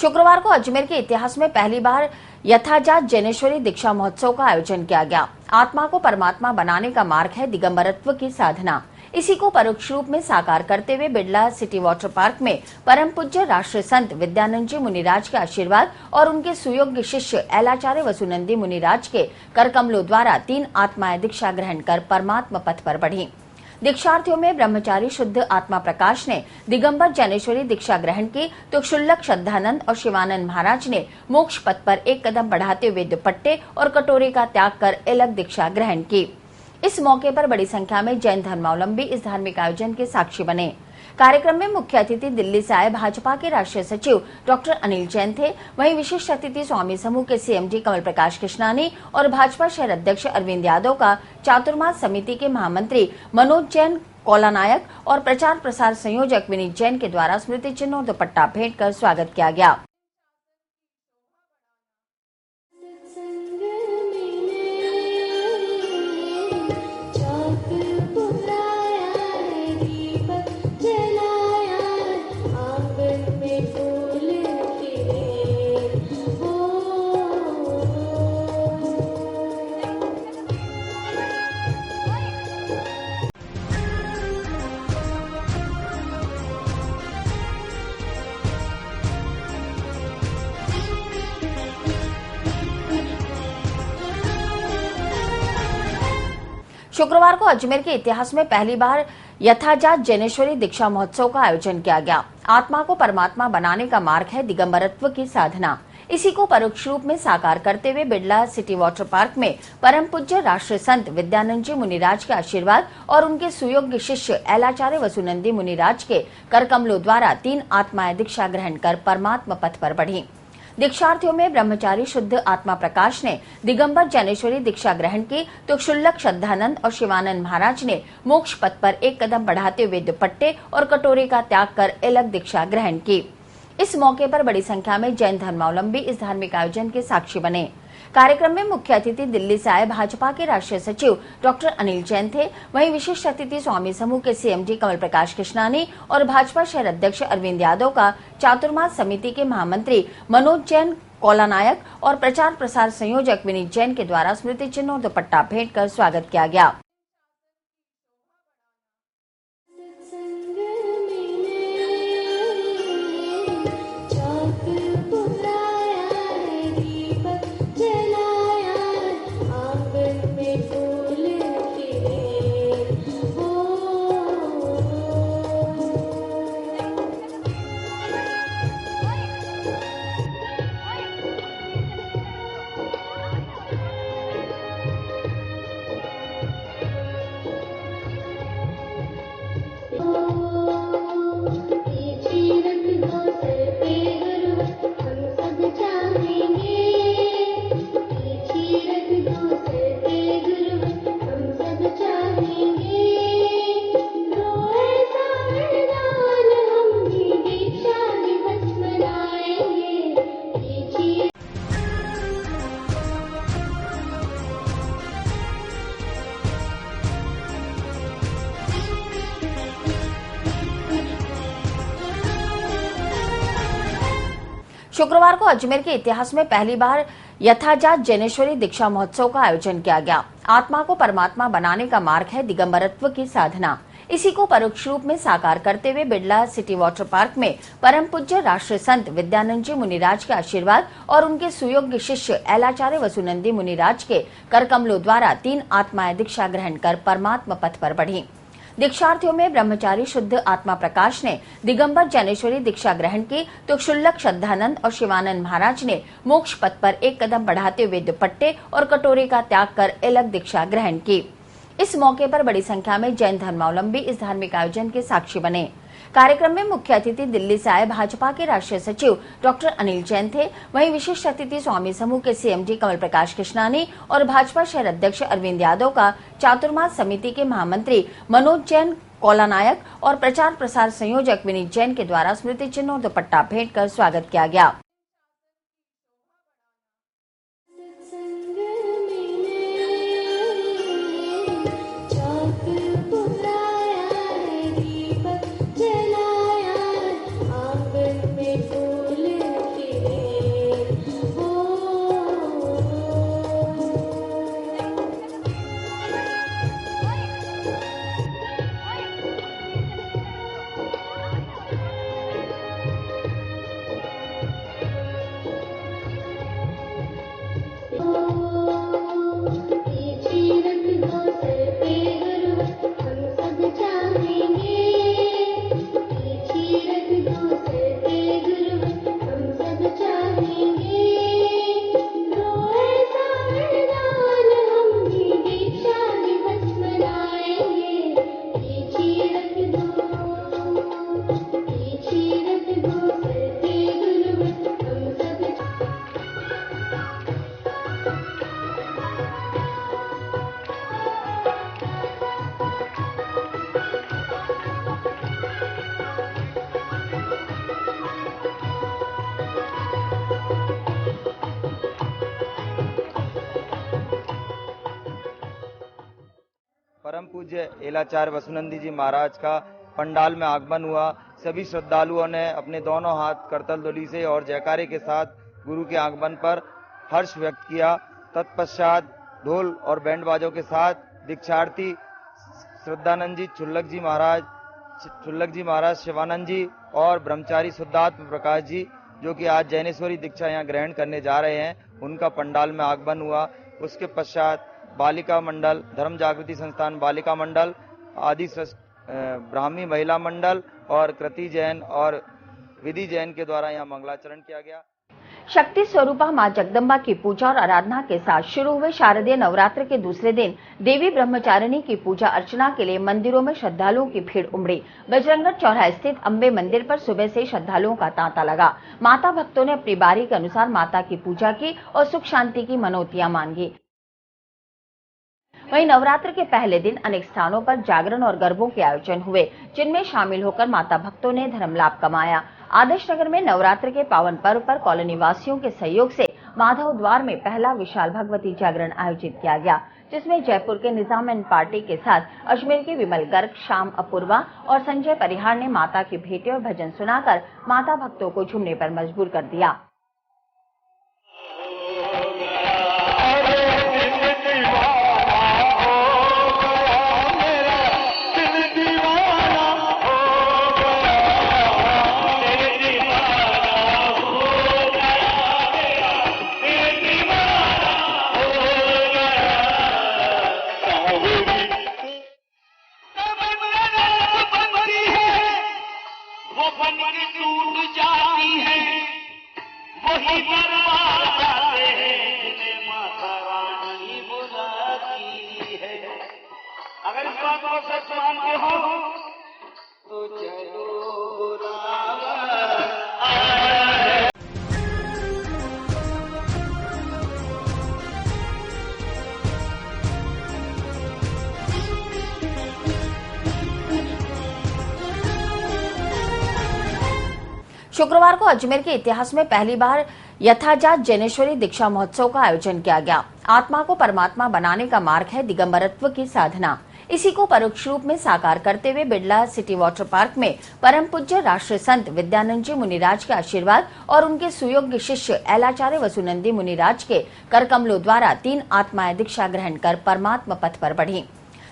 शुक्रवार को अजमेर के इतिहास में पहली बार यथाजात जैनेश्वरी दीक्षा महोत्सव का आयोजन किया गया। आत्मा को परमात्मा बनाने का मार्ग है दिगंबरत्व की साधना। इसी को परोक्ष रूप में साकार करते हुए बिरला सिटी वाटर पार्क में परम पूज्य राष्ट्रीय संत विद्यानंद जी मुनिराज के आशीर्वाद और उनके सुयोग्य शिष्य एलाचार्य वसुनंदी मुनिराज के करकमलों द्वारा 3 आत्माएं दीक्षा ग्रहण कर परमात्मा पथ पर बढ़ी। दीक्षार्थियों में ब्रह्मचारी शुद्ध आत्मा प्रकाश ने दिगंबर जैनेश्वरी दीक्षा ग्रहण की तो क्षुल्लक श्रद्धानंद और शिवानंद महाराज ने मोक्ष पथ पर एक कदम बढ़ाते हुए दुपट्टे और कटोरे का त्याग कर अलग दीक्षा ग्रहण की। इस मौके पर बड़ी संख्या में जैन धर्मावलंबी इस धार्मिक आयोजन के साक्षी बने। कार्यक्रम में मुख्य अतिथि दिल्ली से आए भाजपा के राष्ट्रीय सचिव डॉक्टर अनिल जैन थे। वहीं विशिष्ट अतिथि स्वामी समूह के सीएमडी कमल प्रकाश कृष्णानी और भाजपा शहर अध्यक्ष अरविंद यादव का चातुर्मास समिति के महामंत्री मनोज जैन कोलानायक और प्रचार प्रसार संयोजक विनीत जैन के द्वारा स्मृति चिन्ह और दुपट्टा भेंट कर स्वागत किया गया। शुक्रवार को अजमेर के इतिहास में पहली बार यथाजात जैनेश्वरी दीक्षा महोत्सव का आयोजन किया गया। आत्मा को परमात्मा बनाने का मार्ग है दिगंबरत्व की साधना। इसी को परोक्ष रूप में साकार करते हुए बिरला सिटी वाटर पार्क में परम पूज्य राष्ट्रीय संत विद्यानंद जी मुनिराज के आशीर्वाद और उनके सुयोग्य शिष्य एलाचार्य वसुनंदी मुनिराज के करकमलों द्वारा 3 आत्माएं दीक्षा ग्रहण कर परमात्मा पथ पर बढ़ी। दीक्षार्थियों में ब्रह्मचारी शुद्ध आत्मा प्रकाश ने दिगंबर जैनेश्वरी दीक्षा ग्रहण की तो क्षुल्लक श्रद्धानंद और शिवानंद महाराज ने मोक्ष पथ पर एक कदम बढ़ाते हुए दुपट्टे और कटोरे का त्याग कर अलग दीक्षा ग्रहण की। इस मौके पर बड़ी संख्या में जैन धर्मावलंबी इस धार्मिक आयोजन के साक्षी बने। कार्यक्रम में मुख्य अतिथि दिल्ली से आए भाजपा के राष्ट्रीय सचिव डॉक्टर अनिल जैन थे। वहीं विशिष्ट अतिथि स्वामी समूह के सीएमडी कमल प्रकाश कृष्णानी और भाजपा शहर अध्यक्ष अरविंद यादव का चातुर्मास समिति के महामंत्री मनोज जैन कोलानायक और प्रचार प्रसार संयोजक विनीत जैन के द्वारा स्मृति चिन्ह और दुपट्टा भेंट कर स्वागत किया गया। शुक्रवार को अजमेर के इतिहास में पहली बार यथाजात जैनेश्वरी दीक्षा महोत्सव का आयोजन किया गया। आत्मा को परमात्मा बनाने का मार्ग है दिगंबरत्व की साधना। इसी को परोक्ष रूप में साकार करते हुए बिरला सिटी वाटर पार्क में परम पूज्य राष्ट्रीय संत विद्यानंद जी मुनिराज के आशीर्वाद और उनके सुयोग्य शिष्य एलाचार्य वसुनंदी मुनिराज के करकमलों द्वारा 3 आत्माएं दीक्षा ग्रहण कर परमात्मा पथ पर बढ़ी। दीक्षार्थियों में ब्रह्मचारी शुद्ध आत्मा प्रकाश ने दिगंबर जैनेश्वरी दीक्षा ग्रहण की तो क्षुल्लक श्रद्धानंद और शिवानंद महाराज ने मोक्ष पथ पर एक कदम बढ़ाते हुए दुपट्टे और कटोरे का त्याग कर अलग दीक्षा ग्रहण की। इस मौके पर बड़ी संख्या में जैन धर्मावलंबी इस धार्मिक आयोजन के साक्षी बने। कार्यक्रम में मुख्य अतिथि दिल्ली से आए भाजपा के राष्ट्रीय सचिव डॉक्टर अनिल जैन थे। वहीं विशिष्ट अतिथि स्वामी समूह के सीएमडी कमल प्रकाश कृष्णानी और भाजपा शहर अध्यक्ष अरविंद यादव का चातुर्मास समिति के महामंत्री मनोज जैन कोलानायक और प्रचार प्रसार संयोजक विनीत जैन के द्वारा स्मृति चिन्ह और दुपट्टा भेंट कर स्वागत किया गया। पूज्य एलाचार्य वसुनंदी जी महाराज का पंडाल में आगमन हुआ। सभी श्रद्धालुओं ने अपने दोनों हाथ करतल ध्वनि से और जयकारे के साथ गुरु के आगमन पर हर्ष व्यक्त किया। तत्पश्चात ढोल और बैंड बाजों के साथ दीक्षार्थी श्रद्धानंद जी चुल्लक जी महाराज शिवानंद जी और ब्रह्मचारी शुद्धात्म प्रकाश जी, जो कि आज जैनेश्वरी दीक्षा यहाँ ग्रहण करने जा रहे हैं, उनका पंडाल में आगमन हुआ। उसके पश्चात बालिका मंडल, धर्म जागृति संस्थान बालिका मंडल, आदि ब्राह्मी महिला मंडल और कृति जैन और विधि जैन के द्वारा यहाँ मंगलाचरण किया गया। शक्ति स्वरूपा मां जगदम्बा की पूजा और आराधना के साथ शुरू हुए शारदीय नवरात्र के दूसरे दिन देवी ब्रह्मचारिणी की पूजा अर्चना के लिए मंदिरों में श्रद्धालुओं की भीड़ उमड़ी। बजरंगगढ़ चौराहा स्थित अम्बे मंदिर पर सुबह से श्रद्धालुओं का तांता लगा। माता भक्तों ने अपनी बारी के अनुसार माता की पूजा की और सुख शांति की मनौतियां मांगी। वहीं नवरात्र के पहले दिन अनेक स्थानों पर जागरण और गरबों के आयोजन हुए, जिनमें शामिल होकर माता भक्तों ने धर्म लाभ कमाया। आदर्श नगर में नवरात्र के पावन पर्व पर कॉलोनी वासियों के सहयोग से माधव द्वार में पहला विशाल भगवती जागरण आयोजित किया गया, जिसमें जयपुर के निजाम पार्टी के साथ अजमेर के विमल गर्ग, श्याम अपूर्वा और संजय परिहार ने माता की भेंटें और भजन सुनाकर माता भक्तों को झूमने पर मजबूर कर दिया। अगर इस बात को सच मानते हो तो चलो रावण आया। शुक्रवार को अजमेर के इतिहास में पहली बार यथाजात जैनेश्वरी दीक्षा महोत्सव का आयोजन किया गया। आत्मा को परमात्मा बनाने का मार्ग है दिगंबरत्व की साधना। इसी को परोक्ष रूप में साकार करते हुए बिड़ला सिटी वाटर पार्क में परम पूज्य राष्ट्रीय संत विद्यानंद जी मुनिराज के आशीर्वाद और उनके सुयोग्य शिष्य एलाचार्य वसुनंदी मुनिराज के करकमलों द्वारा 3 आत्माएं दीक्षा ग्रहण कर परमात्मा पथ पर बढ़ी।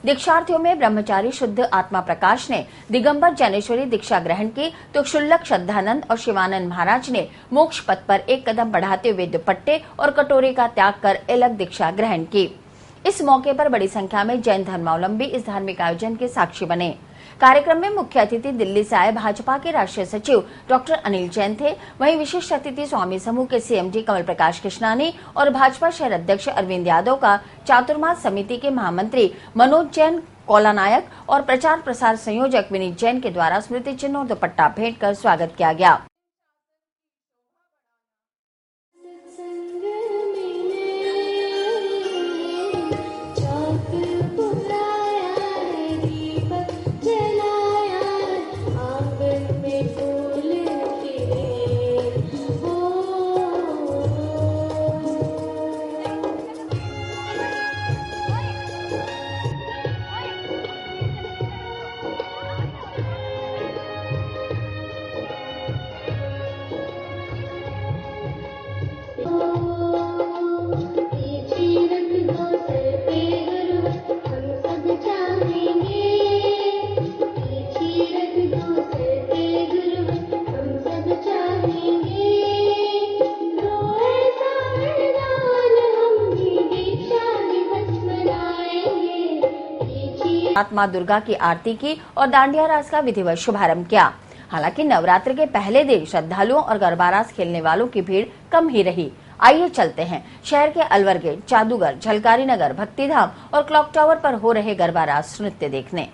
दीक्षार्थियों में ब्रह्मचारी शुद्ध आत्मा प्रकाश ने दिगंबर जैनेश्वरी दीक्षा ग्रहण की, तो क्षुल्लक श्रद्धानंद और शिवानंद महाराज ने मोक्ष पथ पर एक कदम बढ़ाते हुए दुपट्टे और कटोरे का त्याग कर अलग दीक्षा ग्रहण की। इस मौके पर बड़ी संख्या में जैन धर्मावलंबी इस धार्मिक आयोजन के साक्षी बने। कार्यक्रम में मुख्य अतिथि दिल्ली से आए भाजपा के राष्ट्रीय सचिव डॉक्टर अनिल जैन थे। वहीं विशिष्ट अतिथि स्वामी समूह के सीएमडी कमल प्रकाश कृष्णानी और भाजपा शहर अध्यक्ष अरविंद यादव का चातुर्मास समिति के महामंत्री मनोज जैन कोलानायक और प्रचार प्रसार संयोजक विनीत जैन के द्वारा स्मृति चिन्ह और दुपट्टा भेंट कर स्वागत किया गया। मां दुर्गा की आरती की और दांडिया रास का विधिवत शुभारंभ किया। हालांकि नवरात्र के पहले दिन श्रद्धालुओं और गरबा रास खेलने वालों की भीड़ कम ही रही। आइए चलते हैं शहर के अलवर गेट, जादूगर, झलकारी नगर, भक्तिधाम और क्लॉक टावर पर हो रहे गरबा रास नृत्य देखने।